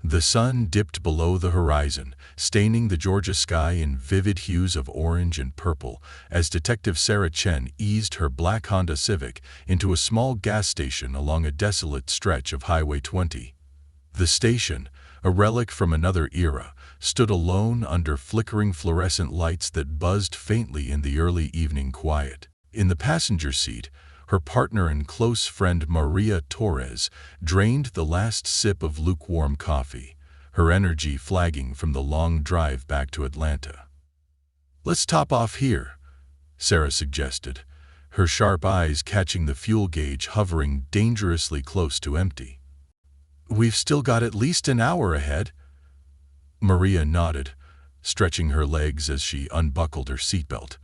The sun dipped below the horizon, staining the Georgia sky in vivid hues of orange and purple as Detective Sarah Chen eased her black Honda Civic into a small gas station along a desolate stretch of Highway 20. The station, a relic from another era, stood alone under flickering fluorescent lights that buzzed faintly in the early evening quiet. In the passenger seat, her partner and close friend Maria Torres drained the last sip of lukewarm coffee, her energy flagging from the long drive back to Atlanta. "Let's top off here," Sarah suggested, her sharp eyes catching the fuel gauge hovering dangerously close to empty. "We've still got at least an hour ahead." Maria nodded, stretching her legs as she unbuckled her seatbelt.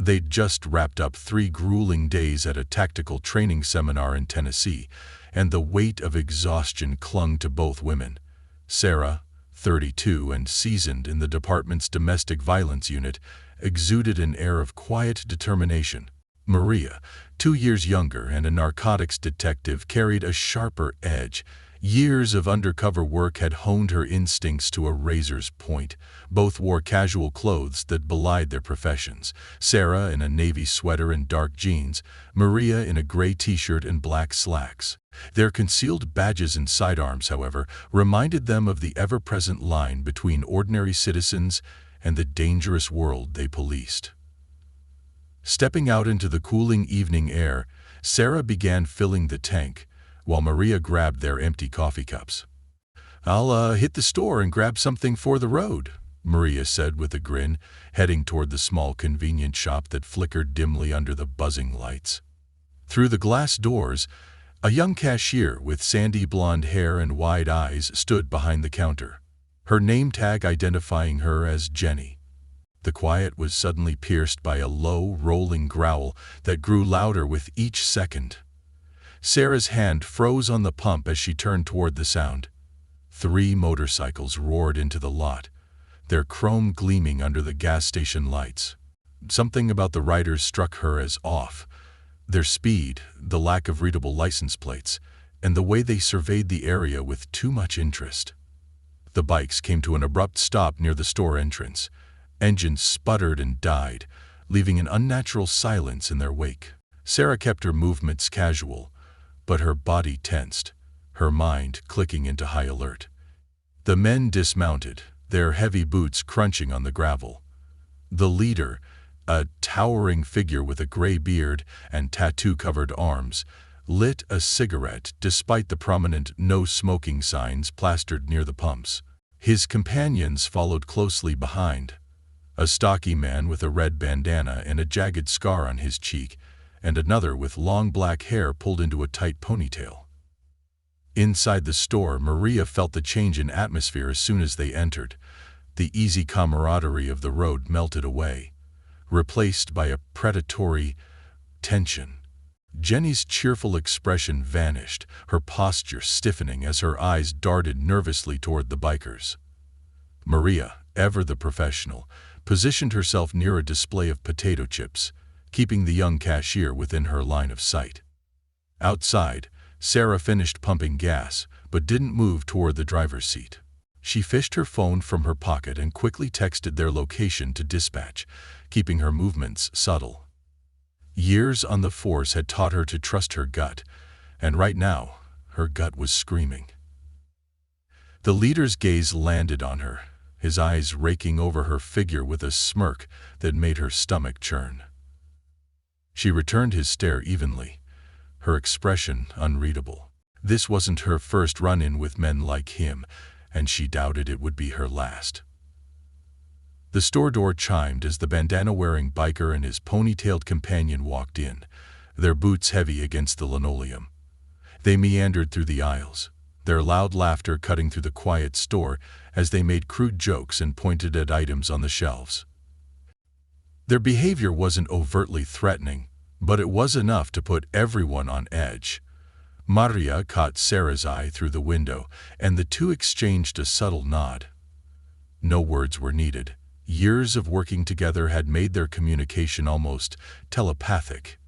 They'd just wrapped up 3 grueling days at a tactical training seminar in Tennessee, and the weight of exhaustion clung to both women. Sarah, 32 and seasoned in the department's domestic violence unit, exuded an air of quiet determination. Maria, 2 years younger and a narcotics detective, carried a sharper edge. Years of undercover work had honed her instincts to a razor's point. Both wore casual clothes that belied their professions, Sarah in a navy sweater and dark jeans, Maria in a gray t-shirt and black slacks. Their concealed badges and sidearms, however, reminded them of the ever-present line between ordinary citizens and the dangerous world they policed. Stepping out into the cooling evening air, Sarah began filling the tank, while Maria grabbed their empty coffee cups. "I'll hit the store and grab something for the road," Maria said with a grin, heading toward the small convenience shop that flickered dimly under the buzzing lights. Through the glass doors, a young cashier with sandy blonde hair and wide eyes stood behind the counter, her name tag identifying her as Jenny. The quiet was suddenly pierced by a low, rolling growl that grew louder with each second. Sarah's hand froze on the pump as she turned toward the sound. 3 motorcycles roared into the lot, their chrome gleaming under the gas station lights. Something about the riders struck her as off. Their speed, the lack of readable license plates, and the way they surveyed the area with too much interest. The bikes came to an abrupt stop near the store entrance. Engines sputtered and died, leaving an unnatural silence in their wake. Sarah kept her movements casual, but her body tensed, her mind clicking into high alert. The men dismounted, their heavy boots crunching on the gravel. The leader, a towering figure with a gray beard and tattoo-covered arms, lit a cigarette despite the prominent no smoking signs plastered near the pumps. His companions followed closely behind, a stocky man with a red bandana and a jagged scar on his cheek, and another with long black hair pulled into a tight ponytail. Inside the store, Maria felt the change in atmosphere as soon as they entered. The easy camaraderie of the road melted away, replaced by a predatory tension. Jenny's cheerful expression vanished, her posture stiffening as her eyes darted nervously toward the bikers. Maria, ever the professional, positioned herself near a display of potato chips, keeping the young cashier within her line of sight. Outside, Sarah finished pumping gas, but didn't move toward the driver's seat. She fished her phone from her pocket and quickly texted their location to dispatch, keeping her movements subtle. Years on the force had taught her to trust her gut, and right now, her gut was screaming. The leader's gaze landed on her, his eyes raking over her figure with a smirk that made her stomach churn. She returned his stare evenly, her expression unreadable. This wasn't her first run-in with men like him, and she doubted it would be her last. The store door chimed as the bandana-wearing biker and his ponytailed companion walked in, their boots heavy against the linoleum. They meandered through the aisles, their loud laughter cutting through the quiet store as they made crude jokes and pointed at items on the shelves. Their behavior wasn't overtly threatening, but it was enough to put everyone on edge. Maria caught Sarah's eye through the window, and the two exchanged a subtle nod. No words were needed. Years of working together had made their communication almost telepathic.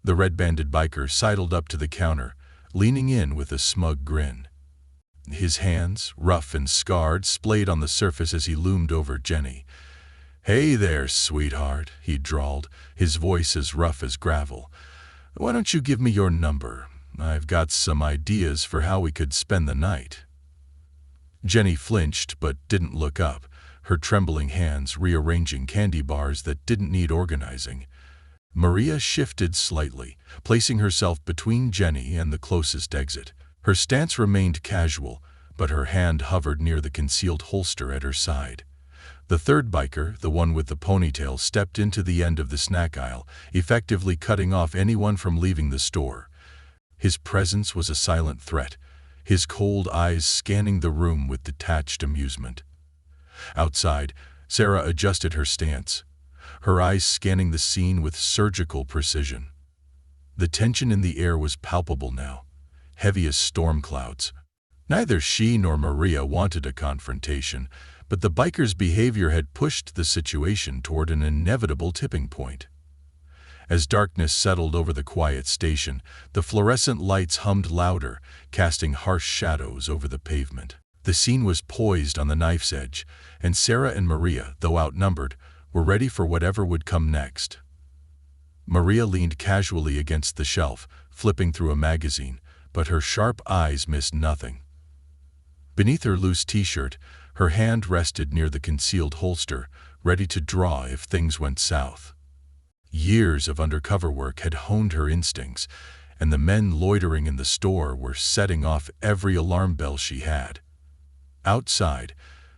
The red-banded biker sidled up to the counter, leaning in with a smug grin. His hands, rough and scarred, splayed on the surface as he loomed over Jenny. "Hey there, sweetheart," he drawled, his voice as rough as gravel. "Why don't you give me your number? I've got some ideas for how we could spend the night." Jenny flinched but didn't look up, her trembling hands rearranging candy bars that didn't need organizing. Maria shifted slightly, placing herself between Jenny and the closest exit. Her stance remained casual, but her hand hovered near the concealed holster at her side. The third biker, the one with the ponytail, stepped into the end of the snack aisle, effectively cutting off anyone from leaving the store. His presence was a silent threat, his cold eyes scanning the room with detached amusement. Outside, Sarah adjusted her stance, her eyes scanning the scene with surgical precision. The tension in the air was palpable now, heavy as storm clouds. Neither she nor Maria wanted a confrontation, but the biker's behavior had pushed the situation toward an inevitable tipping point. As darkness settled over the quiet station, the fluorescent lights hummed louder, casting harsh shadows over the pavement. The scene was poised on the knife's edge, and Sarah and Maria, though outnumbered, were ready for whatever would come next. Maria leaned casually against the shelf, flipping through a magazine, but her sharp eyes missed nothing. Beneath her loose t-shirt, her hand rested near the concealed holster, ready to draw if things went south. Years of undercover work had honed her instincts, and the men loitering in the store were setting off every alarm bell she had. Outside,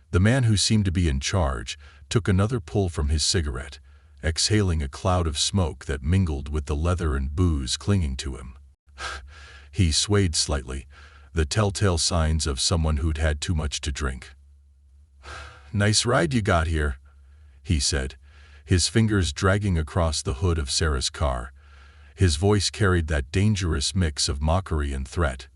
the man who seemed to be in charge took another pull from his cigarette, exhaling a cloud of smoke that mingled with the leather and booze clinging to him. He swayed slightly, the telltale signs of someone who'd had too much to drink. "Nice ride you got here," he said, his fingers dragging across the hood of Sarah's car. His voice carried that dangerous mix of mockery and threat.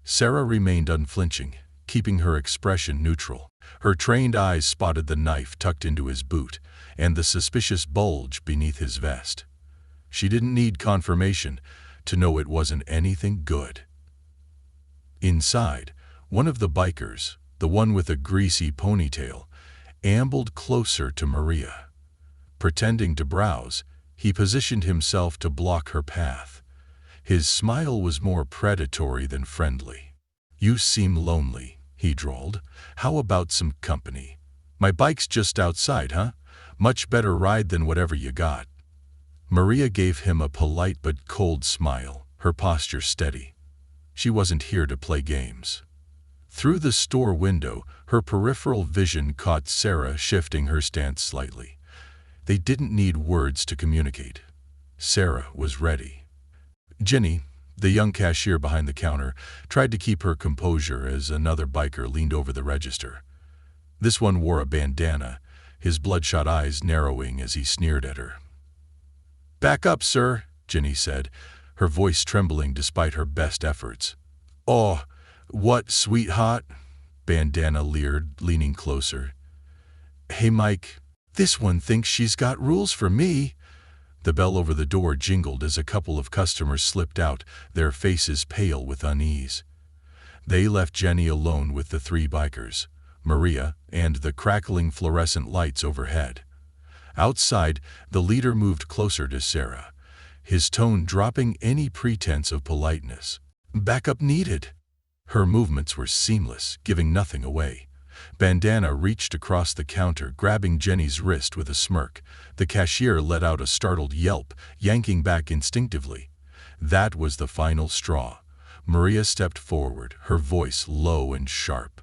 Sarah remained unflinching, keeping her expression neutral. Her trained eyes spotted the knife tucked into his boot and the suspicious bulge beneath his vest. She didn't need confirmation to know it wasn't anything good. Inside, one of the bikers, the one with a greasy ponytail, ambled closer to Maria. Pretending to browse, he positioned himself to block her path. His smile was more predatory than friendly. "You seem lonely," he drawled. "How about some company? My bike's just outside, huh? Much better ride than whatever you got." Maria gave him a polite but cold smile, her posture steady. She wasn't here to play games. Through the store window, her peripheral vision caught Sarah shifting her stance slightly. They didn't need words to communicate. Sarah was ready. Jenny, the young cashier behind the counter, tried to keep her composure as another biker leaned over the register. This one wore a bandana, his bloodshot eyes narrowing as he sneered at her. "Back up, sir," Jenny said, her voice trembling despite her best efforts. "Oh, what, sweetheart?" Bandana leered, leaning closer. "Hey, Mike, this one thinks she's got rules for me." The bell over the door jingled as a couple of customers slipped out, their faces pale with unease. They left Jenny alone with the three bikers, Maria, and the crackling fluorescent lights overhead. Outside, the leader moved closer to Sarah, his tone dropping any pretense of politeness. "Backup needed." Her movements were seamless, giving nothing away. Bandana reached across the counter, grabbing Jenny's wrist with a smirk. The cashier let out a startled yelp, yanking back instinctively. That was the final straw. Maria stepped forward, her voice low and sharp.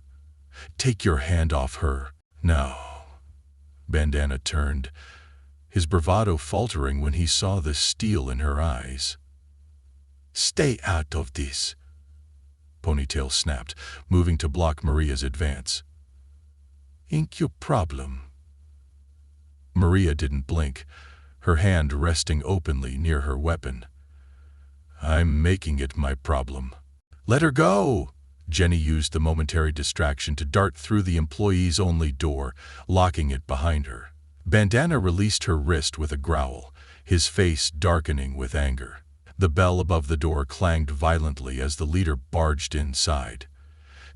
"Take your hand off her, now." Bandana turned, his bravado faltering when he saw the steel in her eyes. "Stay out of this," Ponytail snapped, moving to block Maria's advance. "Ain't your problem." Maria didn't blink, her hand resting openly near her weapon. "I'm making it my problem." "Let her go!" Jenny used the momentary distraction to dart through the employees-only door, locking it behind her. Bandana released her wrist with a growl, his face darkening with anger. The bell above the door clanged violently as the leader barged inside.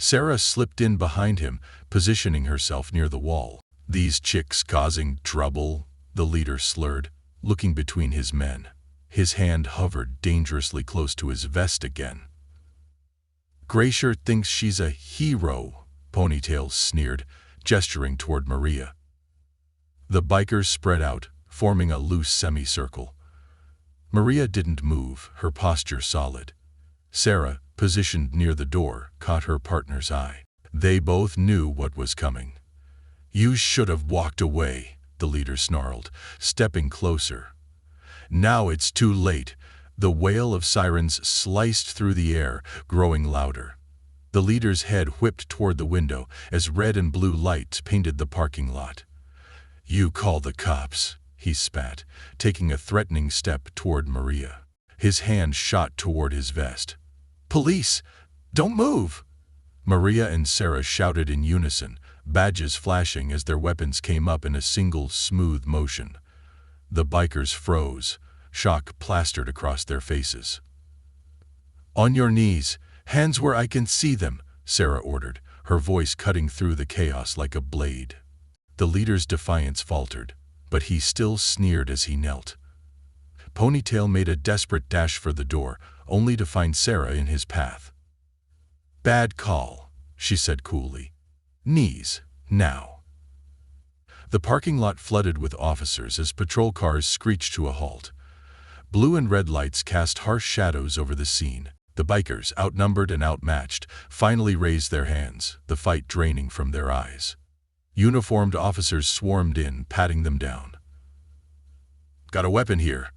Sarah slipped in behind him, positioning herself near the wall. "These chicks causing trouble," the leader slurred, looking between his men. His hand hovered dangerously close to his vest again. "Grayshirt thinks she's a hero," Ponytail sneered, gesturing toward Maria. The bikers spread out, forming a loose semicircle. Maria didn't move, her posture solid. Sarah, positioned near the door, caught her partner's eye. They both knew what was coming. "You should have walked away," the leader snarled, stepping closer. Now it's too late. The wail of sirens sliced through the air, growing louder. The leader's head whipped toward the window as red and blue lights painted the parking lot. "You call the cops," he spat, taking a threatening step toward Maria. His hand shot toward his vest. "Police! Don't move!" Maria and Sarah shouted in unison, badges flashing as their weapons came up in a single, smooth motion. The bikers froze, shock plastered across their faces. "On your knees, hands where I can see them," Sarah ordered, her voice cutting through the chaos like a blade. The leader's defiance faltered, but he still sneered as he knelt. Ponytail made a desperate dash for the door, only to find Sarah in his path. "Bad call," she said coolly. "Knees, now." The parking lot flooded with officers as patrol cars screeched to a halt. Blue and red lights cast harsh shadows over the scene. The bikers, outnumbered and outmatched, finally raised their hands, the fight draining from their eyes. Uniformed officers swarmed in, patting them down. "Got a weapon here,"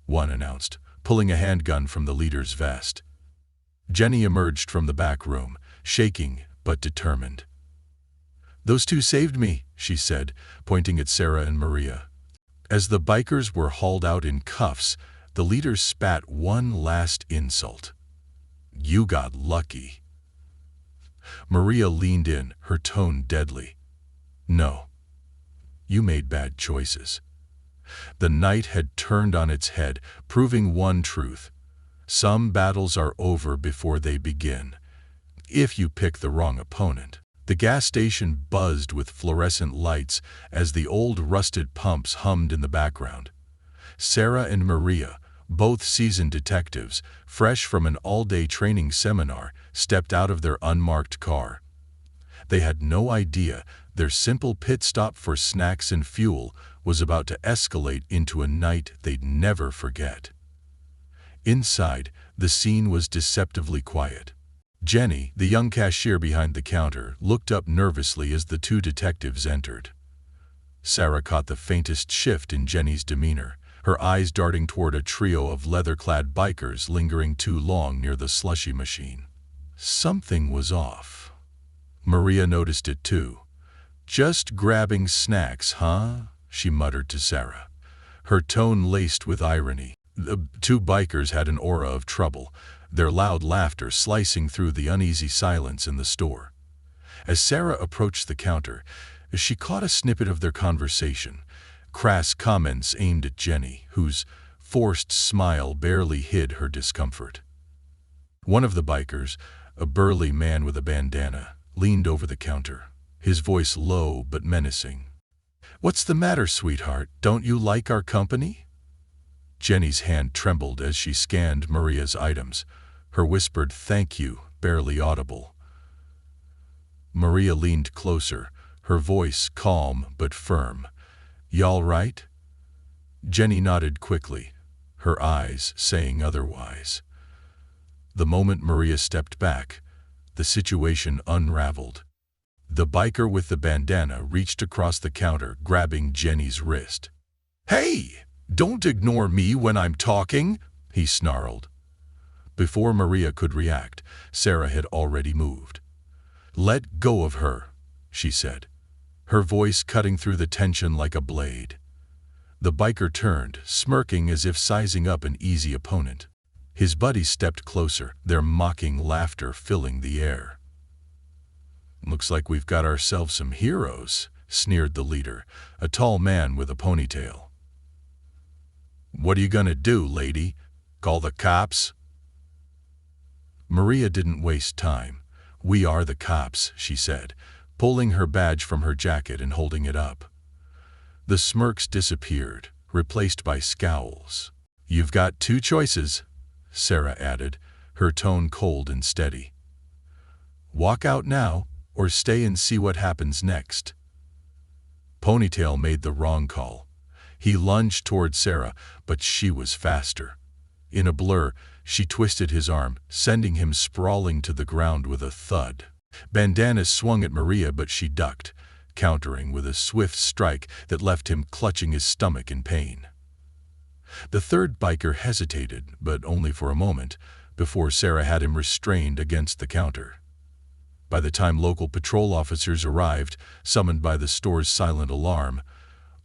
one announced, pulling a handgun from the leader's vest. Jenny emerged from the back room, shaking but determined. "Those two saved me," she said, pointing at Sarah and Maria. As the bikers were hauled out in cuffs, the leader spat one last insult. "You got lucky." Maria leaned in, her tone deadly. "No. You made bad choices." The night had turned on its head, proving one truth. Some battles are over before they begin, if you pick the wrong opponent. The gas station buzzed with fluorescent lights as the old rusted pumps hummed in the background. Sarah and Maria, both seasoned detectives, fresh from an all-day training seminar, stepped out of their unmarked car. They had no idea their simple pit stop for snacks and fuel was about to escalate into a night they'd never forget. Inside, the scene was deceptively quiet. Jenny, the young cashier behind the counter, looked up nervously as the two detectives entered. Sarah caught the faintest shift in Jenny's demeanor, her eyes darting toward a trio of leather-clad bikers lingering too long near the slushy machine. Something was off. Maria noticed it too. "Just grabbing snacks, huh?" she muttered to Sarah, her tone laced with irony. The two bikers had an aura of trouble, their loud laughter slicing through the uneasy silence in the store. As Sarah approached the counter, she caught a snippet of their conversation, crass comments aimed at Jenny, whose forced smile barely hid her discomfort. One of the bikers, a burly man with a bandana, leaned over the counter, his voice low but menacing. "What's the matter, sweetheart? Don't you like our company?" Jenny's hand trembled as she scanned Maria's items, her whispered "thank you" barely audible. Maria leaned closer, her voice calm but firm. "Y'all right?" Jenny nodded quickly, her eyes saying otherwise. The moment Maria stepped back, the situation unraveled. The biker with the bandana reached across the counter, grabbing Jenny's wrist. "Hey! Don't ignore me when I'm talking," he snarled. Before Maria could react, Sarah had already moved. "Let go of her," she said, her voice cutting through the tension like a blade. The biker turned, smirking as if sizing up an easy opponent. His buddies stepped closer, their mocking laughter filling the air. "Looks like we've got ourselves some heroes," sneered the leader, a tall man with a ponytail. "What are you gonna do, lady? Call the cops?" Maria didn't waste time. "We are the cops," she said, pulling her badge from her jacket and holding it up. The smirks disappeared, replaced by scowls. "You've got two choices," Sarah added, her tone cold and steady. "Walk out now, or stay and see what happens next." Ponytail made the wrong call. He lunged toward Sarah, but she was faster. In a blur, she twisted his arm, sending him sprawling to the ground with a thud. Bandana swung at Maria, but she ducked, countering with a swift strike that left him clutching his stomach in pain. The third biker hesitated, but only for a moment, before Sarah had him restrained against the counter. By the time local patrol officers arrived, summoned by the store's silent alarm,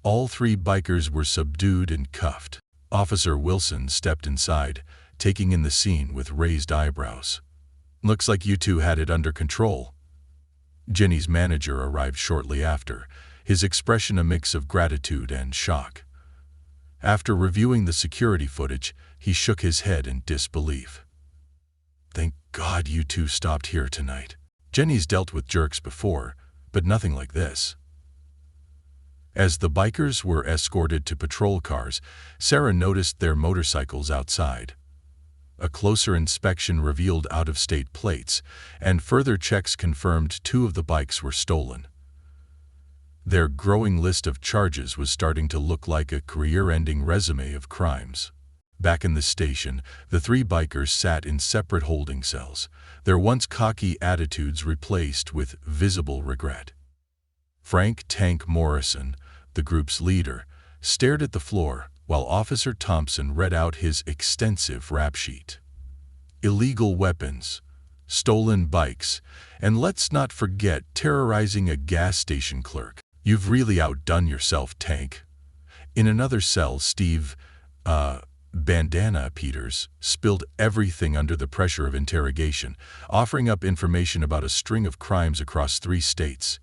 all three bikers were subdued and cuffed. Officer Wilson stepped inside, taking in the scene with raised eyebrows. "Looks like you two had it under control." Jenny's manager arrived shortly after, his expression a mix of gratitude and shock. After reviewing the security footage, he shook his head in disbelief. "Thank God you two stopped here tonight. Jenny's dealt with jerks before, but nothing like this." As the bikers were escorted to patrol cars, Sarah noticed their motorcycles outside. A closer inspection revealed out-of-state plates, and further checks confirmed two of the bikes were stolen. Their growing list of charges was starting to look like a career-ending resume of crimes. Back in the station, the three bikers sat in separate holding cells, their once cocky attitudes replaced with visible regret. Frank "Tank" Morrison, the group's leader, stared at the floor while Officer Thompson read out his extensive rap sheet. Illegal weapons, stolen bikes, and let's not forget terrorizing a gas station clerk. "You've really outdone yourself, Tank." In another cell, Steve, Bandana Peters, spilled everything under the pressure of interrogation, offering up information about a string of crimes across 3 states.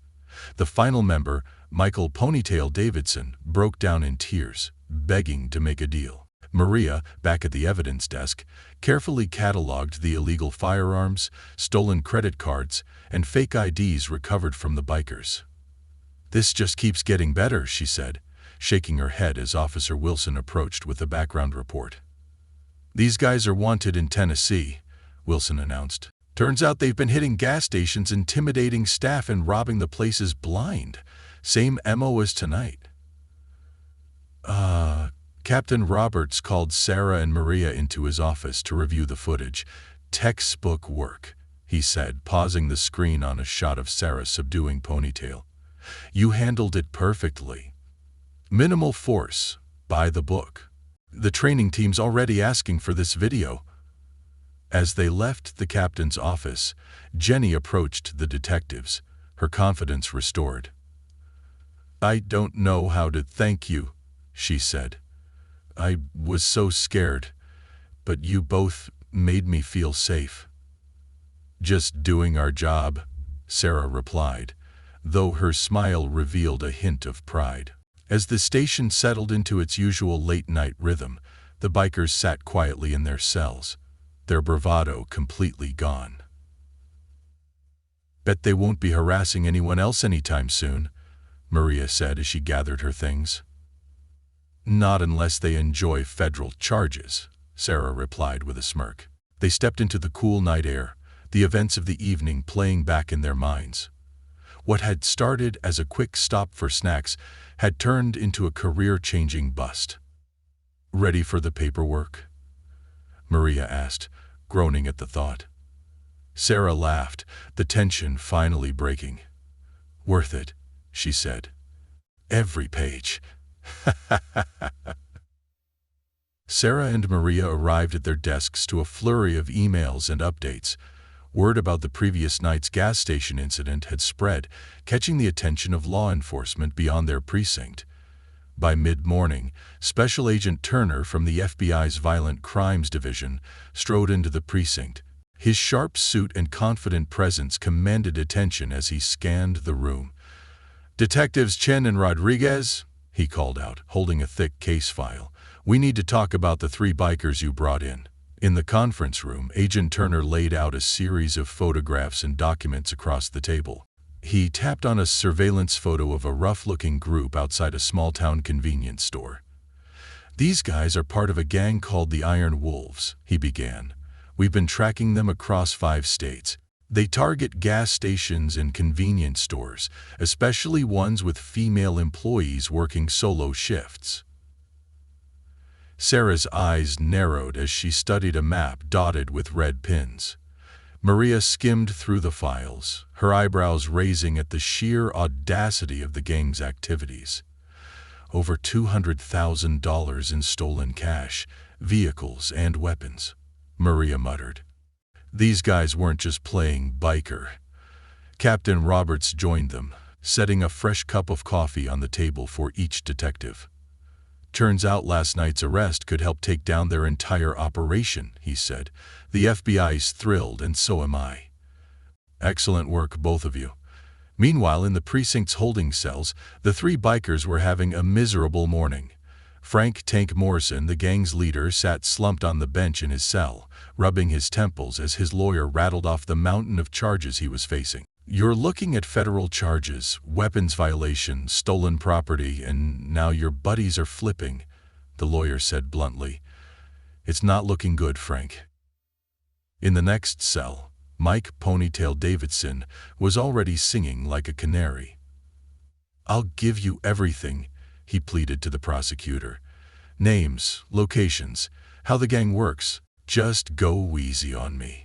The final member, Michael "Ponytail" Davidson, broke down in tears, begging to make a deal. Maria, back at the evidence desk, carefully cataloged the illegal firearms, stolen credit cards, and fake IDs recovered from the bikers. "This just keeps getting better," she said, shaking her head as Officer Wilson approached with the background report. "These guys are wanted in Tennessee," Wilson announced. "Turns out they've been hitting gas stations, intimidating staff, and robbing the places blind. Same MO as tonight." Captain Roberts called Sarah and Maria into his office to review the footage. "Textbook work," he said, pausing the screen on a shot of Sarah subduing Ponytail. "You handled it perfectly. Minimal force, by the book. The training team's already asking for this video." As they left the captain's office, Jenny approached the detectives, her confidence restored. "I don't know how to thank you," she said. "I was so scared, but you both made me feel safe." "Just doing our job," Sarah replied, though her smile revealed a hint of pride. As the station settled into its usual late-night rhythm, the bikers sat quietly in their cells, their bravado completely gone. "Bet they won't be harassing anyone else anytime soon," Maria said as she gathered her things. "Not unless they enjoy federal charges," Sarah replied with a smirk. They stepped into the cool night air, the events of the evening playing back in their minds. What had started as a quick stop for snacks had turned into a career-changing bust. "Ready for the paperwork?" Maria asked, groaning at the thought. Sarah laughed, the tension finally breaking. "Worth it," she said. "Every page." Sarah and Maria arrived at their desks to a flurry of emails and updates. Word about the previous night's gas station incident had spread, catching the attention of law enforcement beyond their precinct. By mid-morning, Special Agent Turner from the FBI's Violent Crimes Division strode into the precinct. His sharp suit and confident presence commanded attention as he scanned the room. "Detectives Chen and Rodriguez," he called out, holding a thick case file. "We need to talk about the 3 bikers you brought in." In the conference room, Agent Turner laid out a series of photographs and documents across the table. He tapped on a surveillance photo of a rough-looking group outside a small-town convenience store. "These guys are part of a gang called the Iron Wolves," he began. "We've been tracking them across 5 states. They target gas stations and convenience stores, especially ones with female employees working solo shifts." Sarah's eyes narrowed as she studied a map dotted with red pins. Maria skimmed through the files, her eyebrows raising at the sheer audacity of the gang's activities. Over $200,000 in stolen cash, vehicles, and weapons, Maria muttered. These guys weren't just playing biker. Captain Roberts joined them, setting a fresh cup of coffee on the table for each detective. "Turns out last night's arrest could help take down their entire operation," he said. "The FBI's thrilled, and so am I." "Excellent work, both of you." Meanwhile, in the precinct's holding cells, the 3 bikers were having a miserable morning. Frank "Tank" Morrison, the gang's leader, sat slumped on the bench in his cell, rubbing his temples as his lawyer rattled off the mountain of charges he was facing. "You're looking at federal charges, weapons violation, stolen property, and now your buddies are flipping," the lawyer said bluntly. "It's not looking good, Frank." In the next cell, Mike "Ponytail" Davidson was already singing like a canary. "I'll give you everything," he pleaded to the prosecutor. "Names, locations, how the gang works. Just go easy on me."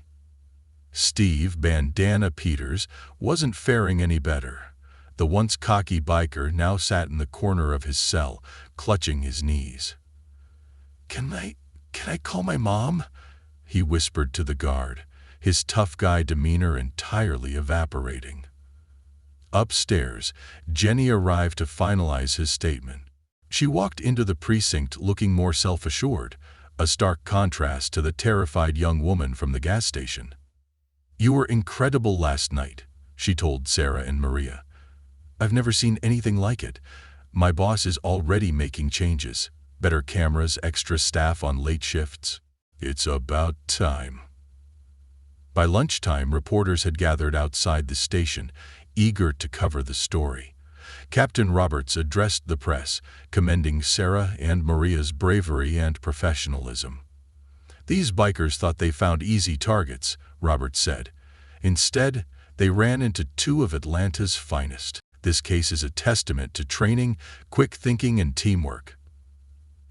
Steve "Bandana" Peters wasn't faring any better. The once cocky biker now sat in the corner of his cell, clutching his knees. Can I call my mom?" he whispered to the guard, his tough guy demeanor entirely evaporating. Upstairs, Jenny arrived to finalize his statement. She walked into the precinct looking more self-assured, a stark contrast to the terrified young woman from the gas station. "You were incredible last night," she told Sarah and Maria. "I've never seen anything like it. My boss is already making changes. Better cameras, extra staff on late shifts. It's about time." By lunchtime, reporters had gathered outside the station, eager to cover the story. Captain Roberts addressed the press, commending Sarah and Maria's bravery and professionalism. "These bikers thought they found easy targets," Roberts said. "Instead, they ran into 2 of Atlanta's finest. This case is a testament to training, quick thinking, and teamwork."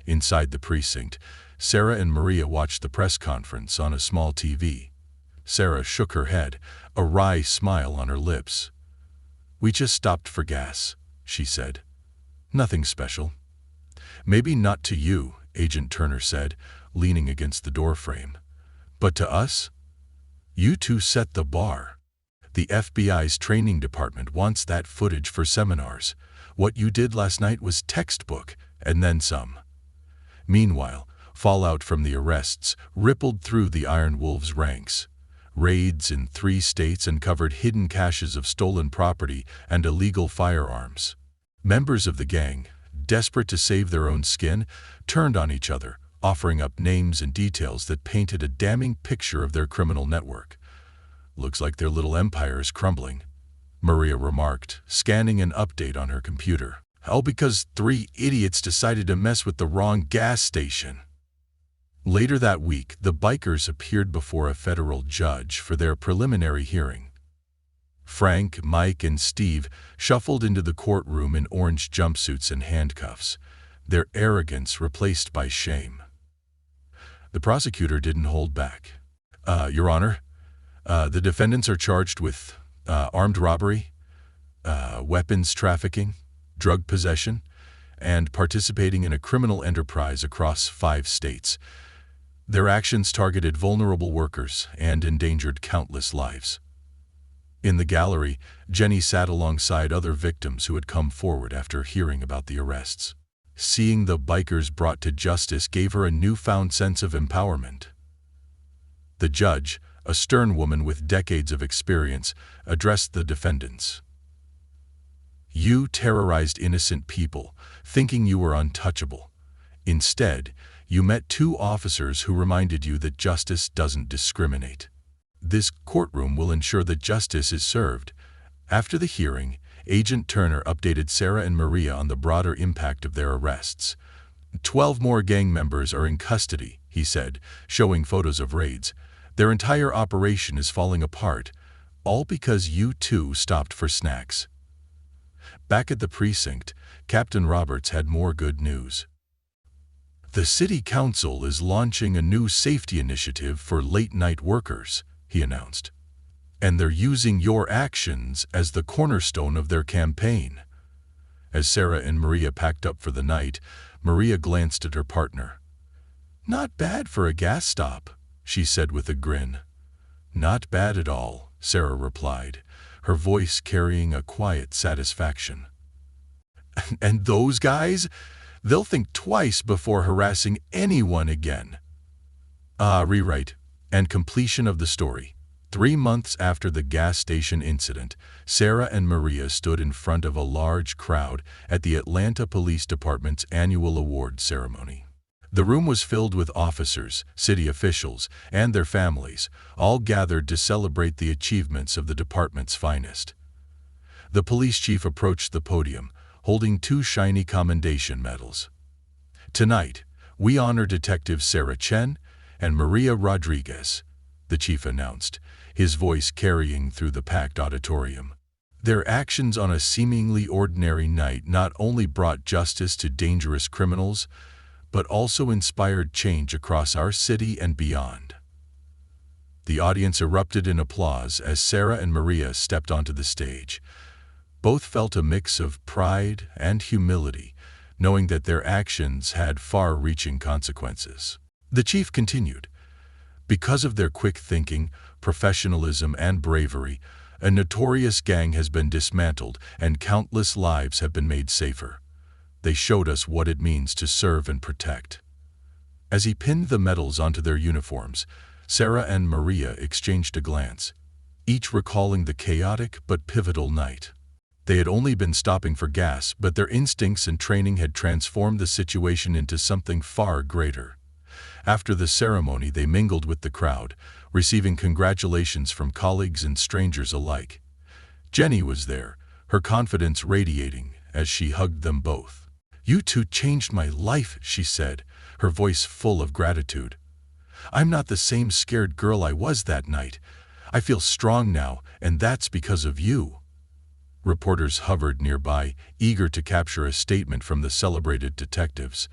Inside the precinct, Sarah and Maria watched the press conference on a small TV. Sarah shook her head, a wry smile on her lips. "We just stopped for gas," she said. "Nothing special." "Maybe not to you," Agent Turner said, leaning against the doorframe. "But to us? You 2 set the bar. The FBI's training department wants that footage for seminars. What you did last night was textbook, and then some." Meanwhile, fallout from the arrests rippled through the Iron Wolves' ranks. Raids in 3 states uncovered hidden caches of stolen property and illegal firearms. Members of the gang, desperate to save their own skin, turned on each other, offering up names and details that painted a damning picture of their criminal network. "Looks like their little empire is crumbling," Maria remarked, scanning an update on her computer. "All because 3 idiots decided to mess with the wrong gas station." Later that week, the bikers appeared before a federal judge for their preliminary hearing. Frank, Mike, and Steve shuffled into the courtroom in orange jumpsuits and handcuffs, their arrogance replaced by shame. The prosecutor didn't hold back. Your Honor, the defendants are charged with armed robbery, weapons trafficking, drug possession, and participating in a criminal enterprise across 5 states. Their actions targeted vulnerable workers and endangered countless lives. In the gallery, Jenny sat alongside other victims who had come forward after hearing about the arrests. Seeing the bikers brought to justice gave her a newfound sense of empowerment. The judge, a stern woman with decades of experience, addressed the defendants. "You terrorized innocent people, thinking you were untouchable. Instead, You met two officers who reminded you that justice doesn't discriminate. This courtroom will ensure that justice is served. After the hearing, Agent Turner updated Sarah and Maria on the broader impact of their arrests. 12 more gang members are in custody, he said, showing photos of raids. Their entire operation is falling apart, all because you two stopped for snacks. Back at the precinct, Captain Roberts had more good news. The City Council is launching a new safety initiative for late-night workers, he announced. And they're using your actions as the cornerstone of their campaign. As Sarah and Maria packed up for the night, Maria glanced at her partner. "Not bad for a gas stop," she said with a grin. "Not bad at all," Sarah replied, her voice carrying a quiet satisfaction. "And those guys? They'll think twice before harassing anyone again." Rewrite and completion of the story. 3 months after the gas station incident, Sarah and Maria stood in front of a large crowd at the Atlanta Police Department's annual award ceremony. The room was filled with officers, city officials, and their families, all gathered to celebrate the achievements of the department's finest. The police chief approached the podium, holding 2 shiny commendation medals. "Tonight, we honor Detectives Sarah Chen and Maria Rodriguez," the chief announced, his voice carrying through the packed auditorium. "Their actions on a seemingly ordinary night not only brought justice to dangerous criminals, but also inspired change across our city and beyond." The audience erupted in applause as Sarah and Maria stepped onto the stage. Both felt a mix of pride and humility, knowing that their actions had far-reaching consequences. The chief continued, "Because of their quick thinking, professionalism, and bravery, a notorious gang has been dismantled and countless lives have been made safer. They showed us what it means to serve and protect." As he pinned the medals onto their uniforms, Sarah and Maria exchanged a glance, each recalling the chaotic but pivotal night. They had only been stopping for gas, but their instincts and training had transformed the situation into something far greater. After the ceremony, they mingled with the crowd, receiving congratulations from colleagues and strangers alike. Jenny was there, her confidence radiating as she hugged them both. "You two changed my life," she said, her voice full of gratitude. "I'm not the same scared girl I was that night. I feel strong now, and that's because of you." Reporters hovered nearby, eager to capture a statement from the celebrated detectives.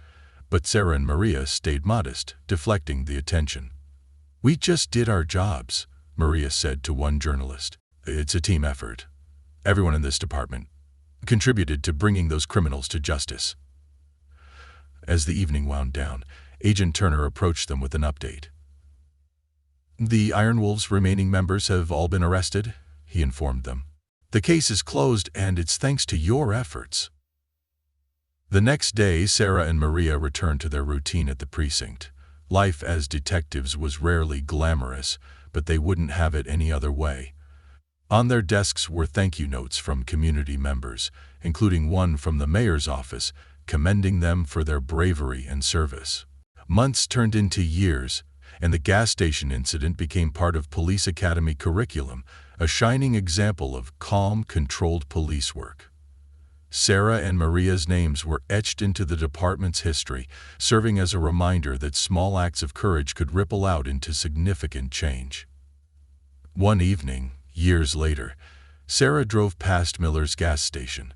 But Sarah and Maria stayed modest, deflecting the attention. "We just did our jobs," Maria said to one journalist. "It's a team effort. Everyone in this department contributed to bringing those criminals to justice." As the evening wound down, Agent Turner approached them with an update. "The Iron Wolves' remaining members have all been arrested," he informed them. "The case is closed, and it's thanks to your efforts." The next day, Sarah and Maria returned to their routine at the precinct. Life as detectives was rarely glamorous, but they wouldn't have it any other way. On their desks were thank-you notes from community members, including one from the mayor's office, commending them for their bravery and service. Months turned into years, and the gas station incident became part of Police Academy curriculum, a shining example of calm, controlled police work. Sarah and Maria's names were etched into the department's history, serving as a reminder that small acts of courage could ripple out into significant change. One evening, years later, Sarah drove past Miller's gas station.